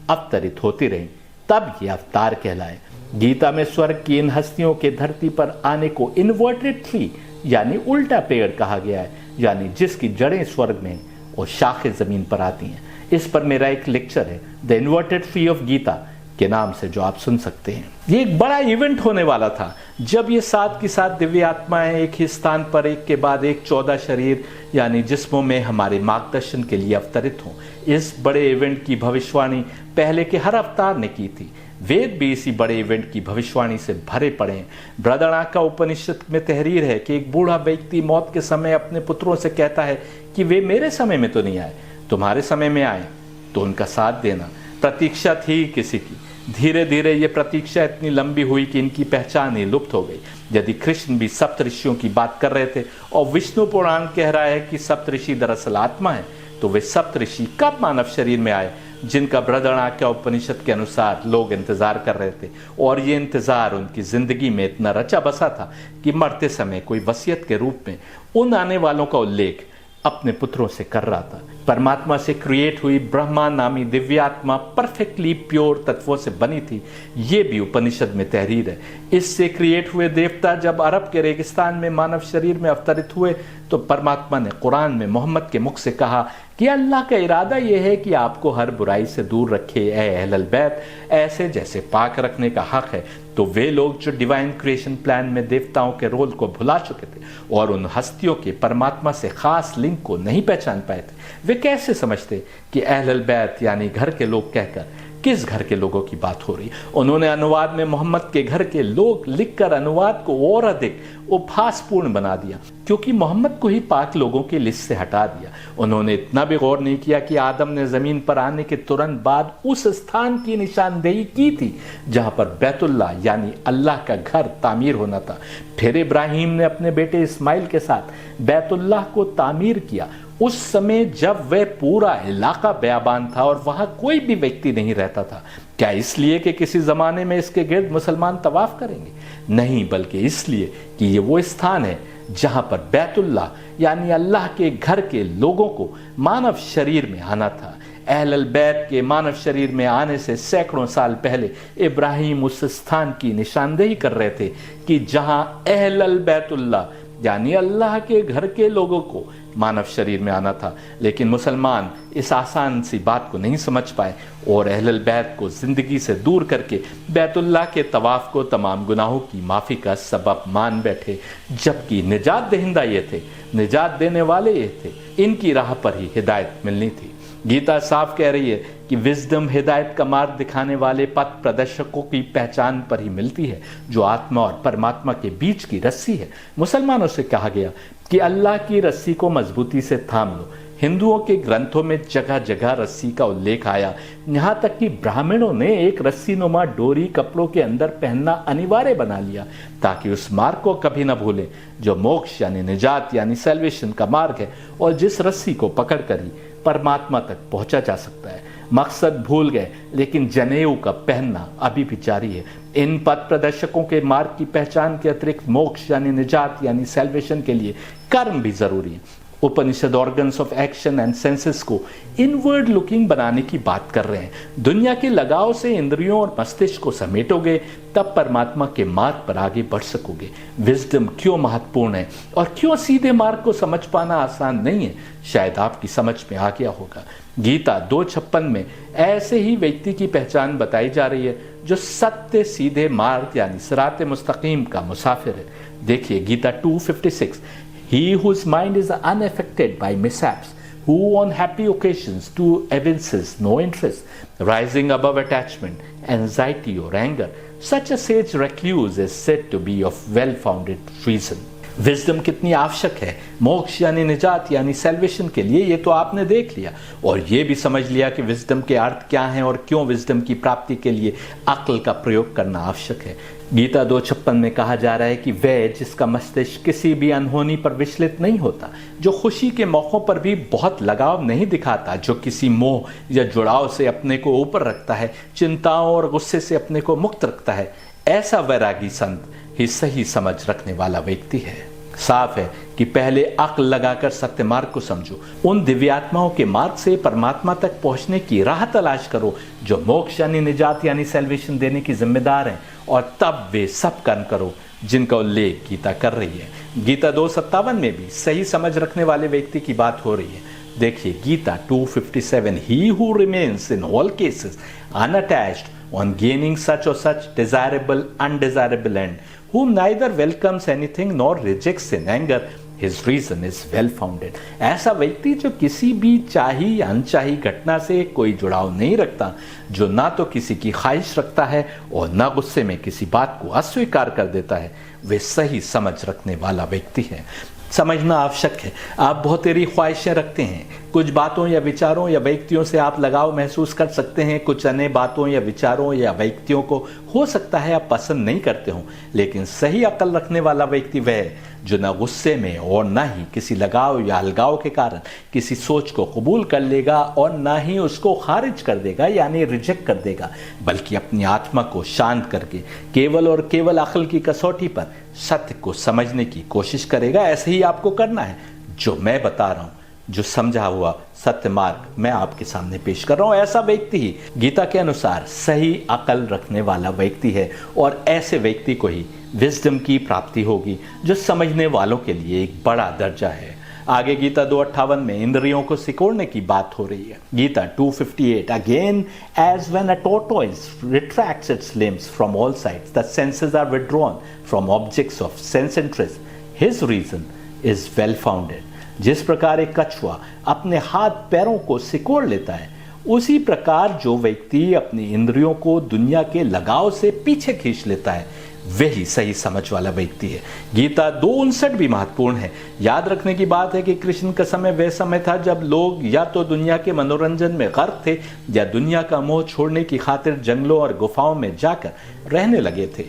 अवतरित होती रही, तब ये अवतार कहलाए। गीता में स्वर्ग की इन हस्तियों के धरती पर आने को इन्वर्टेड ट्री यानी उल्टा पेड़ कहा गया है, यानी जिसकी जड़ें स्वर्ग में और शाखें जमीन पर आती हैं। इस पर मेरा एक लेक्चर है, the inverted tree of Gita के नाम से, जो आप सुन सकते हैं। ये एक बड़ा इवेंट होने वाला था जब ये 7 की 7 दिव्य आत्माएं एक ही स्थान पर एक के बाद एक 14 शरीर यानी जिस्मों में हमारे मार्गदर्शन के लिए अवतरित हों। इस बड़े इवेंट की भविष्यवाणी पहले के हर अवतार ने की थी। वेद भी इसी बड़े इवेंट की भविष्यवाणी से भरे पड़े हैं। बृहदारण्यक उपनिषद में तहरीर है कि एक बूढ़ा व्यक्ति मौत के समय अपने पुत्रों से कहता है कि वे मेरे समय में तो नहीं आए, तुम्हारे समय में आए तो उनका साथ देना। प्रतीक्षा थी किसी की, धीरे धीरे ये प्रतीक्षा इतनी लंबी हुई कि इनकी पहचान ही लुप्त हो गई। यदि कृष्ण भी सप्तऋषियों की बात कर रहे थे और विष्णु पुराण कह रहा है कि सप्तऋषि दरअसल आत्मा है, तो वे सप्तऋषि कब मानव शरीर में आए जिनका बृहदारण्यक उपनिषद के अनुसार लोग इंतजार कर रहे थे, और ये इंतजार उनकी जिंदगी में इतना रचा बसा था कि मरते समय कोई वसीयत के रूप में उन आने वालों का उल्लेख अपने पुत्रों से कर रहा था। परमात्मा से क्रिएट हुई ब्रह्मा नामी दिव्यात्मा परफेक्टली प्योर तत्वों से बनी थी, ये भी उपनिषद में तहरीर है। इससे क्रिएट हुए देवता जब अरब के रेगिस्तान में मानव शरीर में अवतरित हुए तो परमात्मा ने कुरान में मोहम्मद के मुख से कहा कि अल्लाह का इरादा यह है कि आपको हर बुराई से दूर रखे, ए अहलल बैत, ऐसे जैसे पाक रखने का हक है। तो वे लोग जो डिवाइन क्रिएशन प्लान में देवताओं के रोल को भुला चुके थे और उन हस्तियों के परमात्मा से खास लिंक को नहीं पहचान पाए थे, वे कैसे समझते कि अहलल बैत यानी घर के लोग कहकर किस घर के लोगों की बात हो रही। उन्होंने अनुवाद में मोहम्मद के घर के लोग लिखकर अनुवाद को और अधिक उपहासपूर्ण बना दिया, क्योंकि मोहम्मद को ही पाक लोगों की लिस्ट से हटा दिया। उन्होंने इतना भी गौर नहीं किया कि आदम ने जमीन पर आने के तुरंत बाद उस स्थान की निशानदेही की थी जहां पर बैतुल्लाह यानी अल्लाह का घर तामीर होना था। फिर इब्राहिम ने अपने बेटे इस्माइल के साथ बैतुल्लाह को तामीर किया, उस समय जब वह पूरा इलाका बयाबान था और वहां कोई भी व्यक्ति नहीं रहता था। क्या इसलिए कि किसी जमाने में इसके गिर्द मुसलमान तवाफ करेंगे? नहीं, बल्कि इसलिए कि ये वो स्थान है जहां पर बैतुल्लाह यानी अल्लाह के घर के लोगों को मानव शरीर में आना था। अहलल बैत के मानव शरीर में आने से सैकड़ों साल पहले इब्राहिम उस स्थान की निशानदेही कर रहे थे कि जहां अहलल बैतुल्लाह यानी अल्लाह के घर के लोगों को मानव शरीर में आना था। लेकिन मुसलमान इस आसान सी बात को नहीं समझ पाए और अहलल बैत को जिंदगी से दूर करके बैतुल्लाह के तवाफ को तमाम गुनाहों की माफ़ी का सबब मान बैठे, जबकि निजात दहिंदा ये थे, निजात देने वाले ये थे, इनकी राह पर ही हिदायत मिलनी थी। गीता साफ कह रही है कि विजडम हिदायत का मार्ग दिखाने वाले पथ प्रदर्शकों की पहचान पर ही मिलती है, जो आत्मा और परमात्मा के बीच की रस्सी है। मुसलमानों से कहा गया कि अल्लाह की रस्सी को मजबूती से थाम लो। हिंदुओं के ग्रंथों में जगह जगह रस्सी का उल्लेख आया, यहाँ तक कि ब्राह्मणों ने एक रस्सी नुमा डोरी कपड़ों के अंदर पहनना अनिवार्य बना लिया ताकि उस मार्ग को कभी न भूलें जो मोक्ष यानी निजात यानी सैल्वेशन का मार्ग है और जिस रस्सी को पकड़कर ही परमात्मा तक पहुंचा जा सकता है। मकसद भूल गए, लेकिन जनेऊ का पहनना अभी भी जारी है। इन पथ प्रदर्शकों के मार्ग की पहचान के अतिरिक्त मोक्ष यानी निजात यानी सैल्वेशन के लिए कर्म भी जरूरी है। Upanishad organs of action and senses को इनवर्ड लुकिंग बनाने की बात कर रहे हैं। दुनिया के लगाव से इंद्रियों और मस्तिष्क को समेटोगे तब परमात्मा के मार्ग पर आगे बढ़ सकोगे। विजडम क्यों महत्वपूर्ण है और क्यों सीधे मार्ग को समझ पाना आसान नहीं है, शायद आपकी समझ में आ गया होगा। गीता 2:56 में ऐसे ही व्यक्ति की पहचान बताई जा रही है जो सत्य सीधे मार्ग यानी सिराते मुस्तकीम का मुसाफिर है। देखिए Gita 2:56, He whose mind is unaffected by mishaps, who on happy occasions to evinces no interest, rising above attachment, anxiety or anger, such a sage recluse is said to be of well-founded reason. Wisdom कितनी आवश्यक है मोक्ष यानी निजात यानी salvation के लिए, ये तो आपने देख लिया और ये भी समझ लिया कि विजडम के अर्थ क्या हैं और क्यों विजडम की प्राप्ति के लिए अक्ल का प्रयोग करना आवश्यक है। गीता 2:56 में कहा जा रहा है कि वह जिसका मस्तिष्क किसी भी अनहोनी पर विचलित नहीं होता, जो खुशी के मौकों पर भी बहुत लगाव नहीं दिखाता, जो किसी मोह या जुड़ाव से अपने को ऊपर रखता है, चिंताओं और गुस्से से अपने को मुक्त रखता है, ऐसा वैरागी संत ही सही समझ रखने वाला व्यक्ति है। साफ है कि पहले अक्ल लगाकर सत्य मार्ग को समझो, उन दिव्यात्माओं के मार्ग से परमात्मा तक पहुंचने की राह तलाश करो जो मोक्ष यानी निजात यानी सैल्वेशन देने की जिम्मेदार हैं, और तब वे सब कर्म करो जिनका उल्लेख गीता कर रही है। गीता 2:57 में भी सही समझ रखने वाले व्यक्ति की बात हो रही है। देखिए Gita 2:57, He who remains in all cases unattached on gaining such or such desirable, undesirable end, whom neither welcomes anything nor rejects in anger, his reason is well founded. ऐसा व्यक्ति जो किसी भी चाही या अनचाही घटना से कोई जुड़ाव नहीं रखता, जो ना तो किसी की ख्वाहिश रखता है और ना गुस्से में किसी बात को अस्वीकार कर देता है, वे सही समझ रखने वाला व्यक्ति है। समझना आवश्यक है। आप बहुत तेरी ख्वाहिशें रखते हैं, कुछ बातों या विचारों या व्यक्तियों से आप लगाव महसूस कर सकते हैं, कुछ अन्य बातों या विचारों या व्यक्तियों को हो सकता है आप पसंद नहीं करते हो, लेकिन सही अकल रखने वाला व्यक्ति वह है जो न गुस्से में और न ही किसी लगाव या अलगाव के कारण किसी सोच को कबूल कर लेगा और न ही उसको खारिज कर देगा यानी रिजेक्ट कर देगा, बल्कि अपनी आत्मा को शांत करके केवल और केवल अक्ल की कसौटी पर सत्य को समझने की कोशिश करेगा। ऐसे ही आपको करना है। जो मैं बता रहा हूँ जो समझा हुआ सत्य मार्ग मैं आपके सामने पेश कर रहा हूं। ऐसा व्यक्ति ही गीता के अनुसार सही अकल रखने वाला व्यक्ति है और ऐसे व्यक्ति को ही विजडम की प्राप्ति होगी, जो समझने वालों के लिए एक बड़ा दर्जा है। आगे गीता 2:58 में इंद्रियों को सिकोड़ने की बात हो रही है। Gita 2:58 again, as when a tortoise retracts its limbs from all sides the senses are withdrawn from objects of sense interest, his reason is well founded. जिस प्रकार एक कछुआ अपने हाथ पैरों को सिकोड़ लेता है, उसी प्रकार जो व्यक्ति अपनी इंद्रियों को दुनिया के लगाव से पीछे खींच लेता है, वही सही समझ वाला व्यक्ति है। गीता 2:59 भी महत्वपूर्ण है। याद रखने की बात है कि कृष्ण का समय वह समय था जब लोग या तो दुनिया के मनोरंजन में गर्क थे या दुनिया का मोह छोड़ने की खातिर जंगलों और गुफाओं में जाकर रहने लगे थे।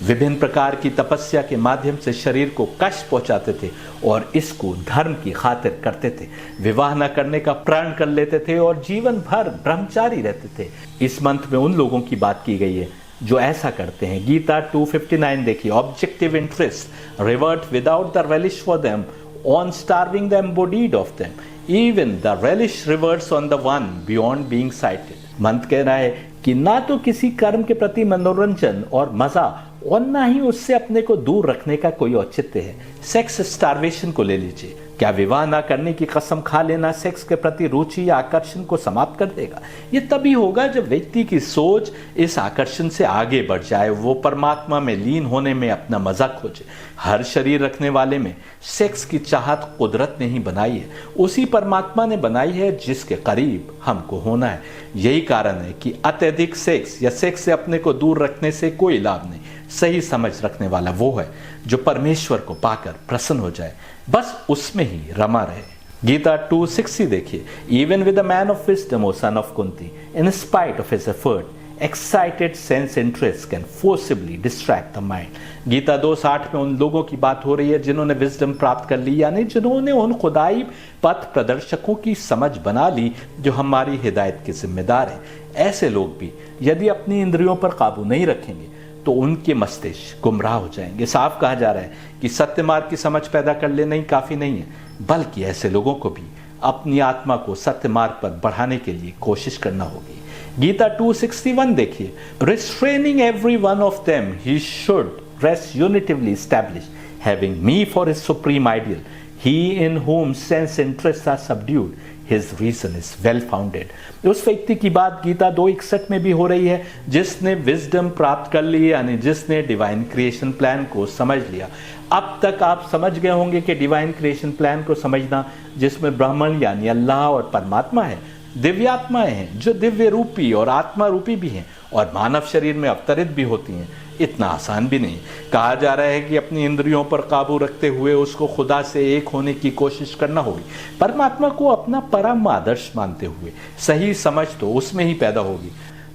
विभिन्न प्रकार की तपस्या के माध्यम से शरीर को कष्ट पहुंचाते थे और इसको धर्म की खातिर करते थे। विवाह न करने का प्रण कर लेते थे और जीवन भर ब्रह्मचारी रहते थे। इस मंत्र में उन लोगों की बात की गई है जो ऐसा करते हैं। गीता 2:59 देखिए, objective interest revert without the relish for them on starving the embodied of them, even the relish reverts on the one beyond being sighted। मंत्र कह रहा है कि ना तो किसी कर्म के प्रति मनोरंजन और मजा और ना ही उससे अपने को दूर रखने का कोई औचित्य है। सेक्स स्टार्वेशन को ले लीजिए, क्या विवाह ना करने की कसम खा लेना सेक्स के प्रति रुचि या आकर्षण को समाप्त कर देगा? ये तभी होगा जब व्यक्ति की सोच इस आकर्षण से आगे बढ़ जाए, वो परमात्मा में लीन होने में अपना मजा खोजे। हर शरीर रखने वाले में सेक्स की चाहत कुदरत ने ही बनाई है, उसी परमात्मा ने बनाई है जिसके करीब हमको होना है। यही कारण है कि अत्यधिक सेक्स या सेक्स से अपने को दूर रखने से कोई लाभ नहीं। सही समझ रखने वाला वो है जो परमेश्वर को पाकर प्रसन्न हो जाए, बस उसमें ही रमा रहे। गीता 2:60 देखिए, even with the man of wisdom O son of Kunti, in spite of his effort excited sense interest can forcibly distract the mind. Gita 2:60 में उन लोगों की बात हो रही है जिन्होंने विजडम प्राप्त कर ली, यानी जिन्होंने उन खुदाई पथ प्रदर्शकों की समझ बना ली जो हमारी हिदायत के जिम्मेदार है। ऐसे लोग भी यदि अपनी इंद्रियों पर काबू नहीं रखेंगे तो उनके मस्तिष्क गुमराह हो जाएंगे। साफ कहा जा रहा है कि सत्य मार्ग की समझ पैदा कर लेना ही काफी नहीं है, बल्कि ऐसे लोगों को भी अपनी आत्मा को सत्य मार्ग पर बढ़ाने के लिए कोशिश करना होगी। गीता 2:61 देखिए, restraining every one of them he should rest unitively establish, having me for his supreme ideal, he in whom sense interests are subdued, his reason is well founded। उस व्यक्ति की बात गीता 2:61 में भी हो रही है जिसने विजडम प्राप्त कर ली, यानी जिसने डिवाइन क्रिएशन प्लान को समझ लिया। अब तक आप समझ गए होंगे कि डिवाइन क्रिएशन प्लान को समझना, जिसमें ब्राह्मण यानी अल्लाह और परमात्मा है, दिव्यात्माएं हैं जो दिव्य रूपी और आत्मा रूपी भी हैं और मानव शरीर में अवतरित भी होती हैं, इतना आसान भी नहीं। कहा जा रहा है कि अपनी इंद्रियों पर काबू रखते हुए उसको खुदा से एक होने की कोशिश करना होगी। परमात्मा को अपना परम आदर्श मानते हुए सही समझ तो उसमें ही पैदा होगी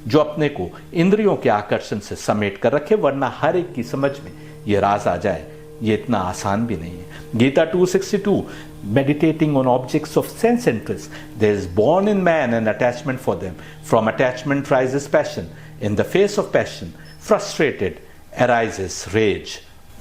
जो अपने को इंद्रियों के आकर्षण से समेट कर रखे, वरना हर एक की समझ में ये राज आ जाए, ये इतना आसान भी नहीं है। Gita 2:62 meditating on objects of sense interest, there is born in man an attachment for them. From attachment rises passion. In the face of passion, frustrated arises rage।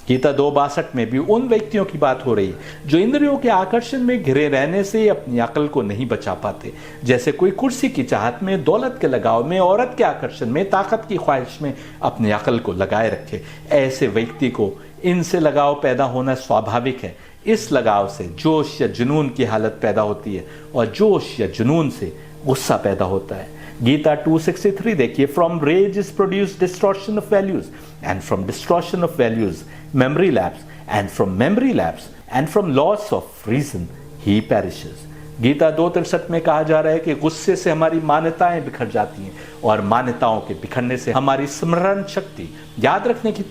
Gita 2:62 में भी उन व्यक्तियों की बात हो रही है जो इंद्रियों के आकर्षण में घिरे रहने से अपनी अकल को नहीं बचा पाते। जैसे कोई कुर्सी की चाहत में, दौलत के लगाव में, औरत के आकर्षण में, ताकत की ख्वाहिश में अपनी अकल को लगाए रखे। ऐसे व्यक्ति को इनसे लगाव पैदा होना स्वाभाविक है। इस लगाव से जोश या जुनून की हालत पैदा होती है और जोश या जुनून से गुस्सा पैदा होता है। गीता 2:63 देखिए, from rage is produce distortion of values and from distortion of values memory lapse and from memory lapse and from loss of reason he perishes. Gita 2:63 में कहा जा रहा है कि गुस्से से हमारी मान्यताएं बिखर जाती हैं और मान्यताओं के बिखरने से हमारी स्मरण शक्ति, याद रखने की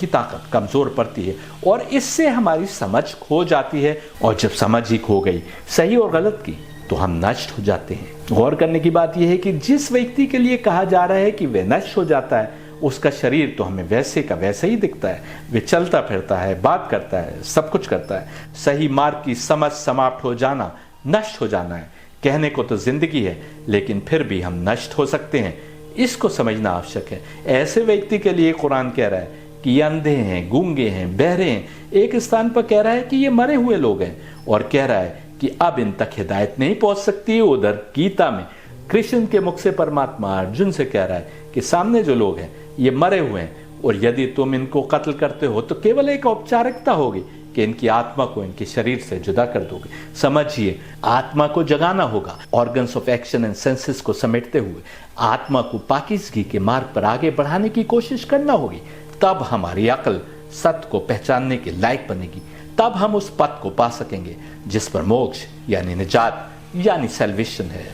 ताकत कमजोर पड़ती है और इससे हमारी समझ खो जाती है। और जब समझ ही खो गई सही और गलत की, तो हम नष्ट हो जाते हैं। गौर करने की बात यह है कि जिस व्यक्ति के लिए कहा जा रहा है कि वह नष्ट हो जाता है, उसका शरीर तो हमें वैसे का वैसे ही दिखता है। वे चलता फिरता है, बात करता है, सब कुछ करता है। सही मार्ग की समझ समाप्त हो जाना, नष्ट हो जाना है। कहने को तो जिंदगी है, लेकिन फिर भी हम नष्ट हो सकते हैं। इसको समझना आवश्यक है। ऐसे व्यक्ति के लिए कुरान कह रहा है कि ये अंधे हैं, गूंगे हैं, बहरे हैं। एक स्थान पर कह रहा है कि ये मरे हुए लोग हैं और कह रहा है कि अब इन तक हिदायत नहीं पहुंच सकती। उधर गीता में कृष्ण के मुख से परमात्मा अर्जुन से कह रहा है कि सामने जो लोग हैं ये मरे हुए हैं और यदि तुम इनको कत्ल करते हो तो केवल एक औपचारिकता होगी कि इनकी आत्मा को इनके शरीर से जुदा कर दोगे। समझिए, आत्मा को जगाना होगा। Organs of action and senses को समेटते हुए आत्मा को पाकीज़गी के मार्ग पर आगे बढ़ाने की कोशिश करना होगी। तब हमारी अक्ल सत्य को पहचानने के लायक बनेगी। तब हम उस पथ को पा सकेंगे जिस पर मोक्ष यानी निजात यानी सैल्वेशन है।